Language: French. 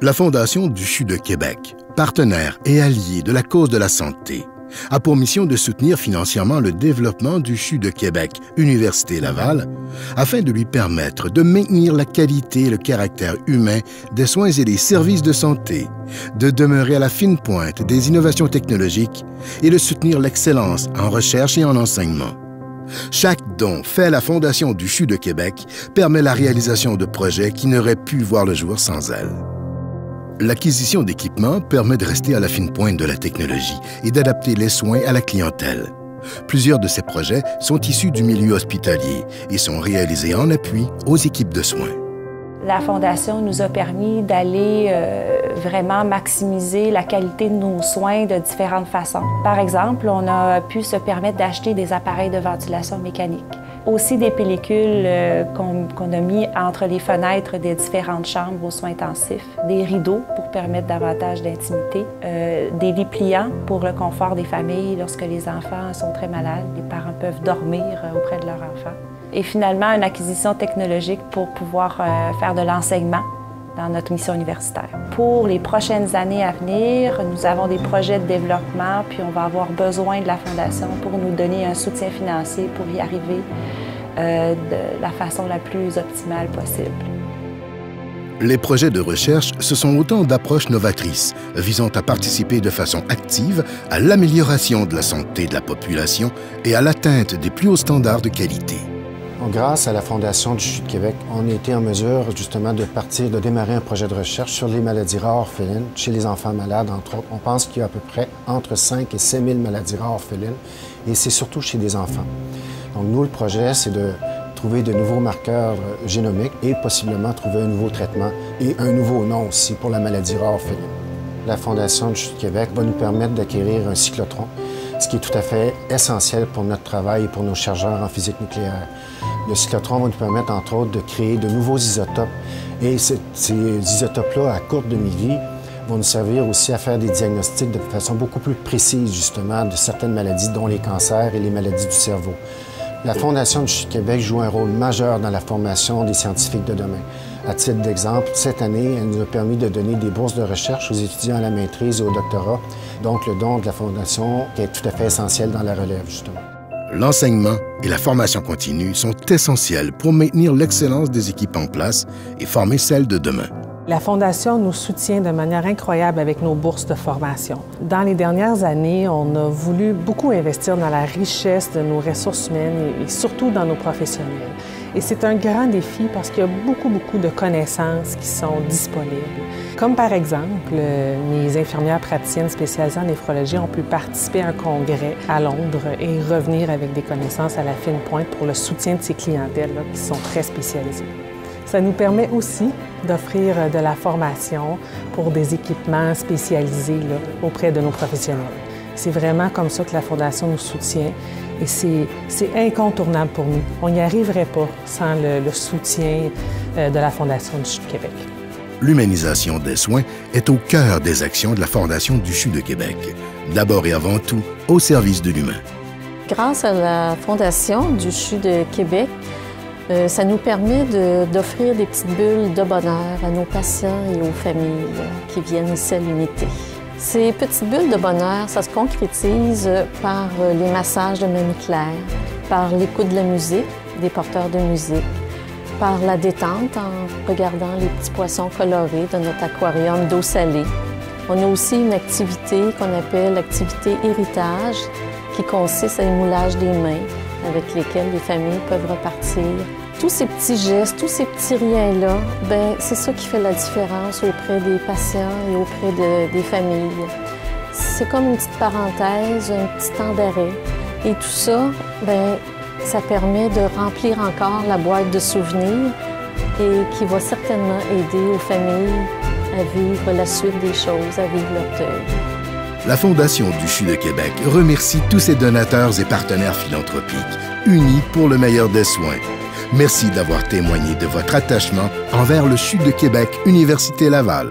La Fondation du CHU de Québec, partenaire et allié de la cause de la santé, a pour mission de soutenir financièrement le développement du CHU de Québec, Université Laval, afin de lui permettre de maintenir la qualité et le caractère humain des soins et des services de santé, de demeurer à la fine pointe des innovations technologiques et de soutenir l'excellence en recherche et en enseignement. Chaque don fait à la Fondation du CHU de Québec permet la réalisation de projets qui n'auraient pu voir le jour sans elle. L'acquisition d'équipements permet de rester à la fine pointe de la technologie et d'adapter les soins à la clientèle. Plusieurs de ces projets sont issus du milieu hospitalier et sont réalisés en appui aux équipes de soins. La Fondation nous a permis d'aller vraiment maximiser la qualité de nos soins de différentes façons. Par exemple, on a pu se permettre d'acheter des appareils de ventilation mécanique. Aussi des pellicules qu'on a mis entre les fenêtres des différentes chambres aux soins intensifs, des rideaux pour permettre davantage d'intimité, des lits pliants pour le confort des familles lorsque les enfants sont très malades, les parents peuvent dormir auprès de leurs enfants. Et finalement, une acquisition technologique pour pouvoir faire de l'enseignement dans notre mission universitaire. Pour les prochaines années à venir, nous avons des projets de développement, puis on va avoir besoin de la Fondation pour nous donner un soutien financier pour y arriver de la façon la plus optimale possible. Les projets de recherche, ce sont autant d'approches novatrices visant à participer de façon active à l'amélioration de la santé de la population et à l'atteinte des plus hauts standards de qualité. Grâce à la Fondation du CHU de Québec, on a été en mesure justement de démarrer un projet de recherche sur les maladies rares orphelines chez les enfants malades, entre autres. On pense qu'il y a à peu près entre 5 et 6 000 maladies rares orphelines, et c'est surtout chez des enfants. Donc nous, le projet, c'est de trouver de nouveaux marqueurs génomiques et possiblement trouver un nouveau traitement et un nouveau nom aussi pour la maladie rare orpheline. La Fondation du CHU de Québec va nous permettre d'acquérir un cyclotron, ce qui est tout à fait essentiel pour notre travail et pour nos chercheurs en physique nucléaire. Le cyclotron va nous permettre, entre autres, de créer de nouveaux isotopes. Et ces isotopes-là, à courte demi-vie, vont nous servir aussi à faire des diagnostics de façon beaucoup plus précise, justement, de certaines maladies, dont les cancers et les maladies du cerveau. La Fondation du CHU de Québec joue un rôle majeur dans la formation des scientifiques de demain. À titre d'exemple, cette année, elle nous a permis de donner des bourses de recherche aux étudiants à la maîtrise et au doctorat, donc le don de la Fondation qui est tout à fait essentiel dans la relève, justement. L'enseignement et la formation continue sont essentiels pour maintenir l'excellence des équipes en place et former celles de demain. La Fondation nous soutient de manière incroyable avec nos bourses de formation. Dans les dernières années, on a voulu beaucoup investir dans la richesse de nos ressources humaines et surtout dans nos professionnels. Et c'est un grand défi parce qu'il y a beaucoup de connaissances qui sont disponibles. Comme par exemple, mes infirmières praticiennes spécialisées en néphrologie ont pu participer à un congrès à Londres et revenir avec des connaissances à la fine pointe pour le soutien de ces clientèles-là qui sont très spécialisées. Ça nous permet aussi d'offrir de la formation pour des équipements spécialisés là, auprès de nos professionnels. C'est vraiment comme ça que la Fondation nous soutient et c'est incontournable pour nous. On n'y arriverait pas sans le soutien de la Fondation du CHU de Québec. L'humanisation des soins est au cœur des actions de la Fondation du CHU de Québec, d'abord et avant tout au service de l'humain. Grâce à la Fondation du CHU de Québec, ça nous permet d'offrir des petites bulles de bonheur à nos patients et aux familles qui viennent ici à l'unité. Ces petites bulles de bonheur, ça se concrétise par les massages de Mamie Claire, par l'écoute de la musique, des porteurs de musique, par la détente en regardant les petits poissons colorés de notre aquarium d'eau salée. On a aussi une activité qu'on appelle l'activité héritage, qui consiste à l'émoulage des mains, avec lesquels les familles peuvent repartir. Tous ces petits gestes, tous ces petits riens-là, c'est ça qui fait la différence auprès des patients et auprès des familles. C'est comme une petite parenthèse, un petit temps d'arrêt. Et tout ça, ça permet de remplir encore la boîte de souvenirs et qui va certainement aider aux familles à vivre la suite des choses, à vivre leur deuil. La Fondation du CHU de Québec remercie tous ses donateurs et partenaires philanthropiques, unis pour le meilleur des soins. Merci d'avoir témoigné de votre attachement envers le CHU de Québec, Université Laval.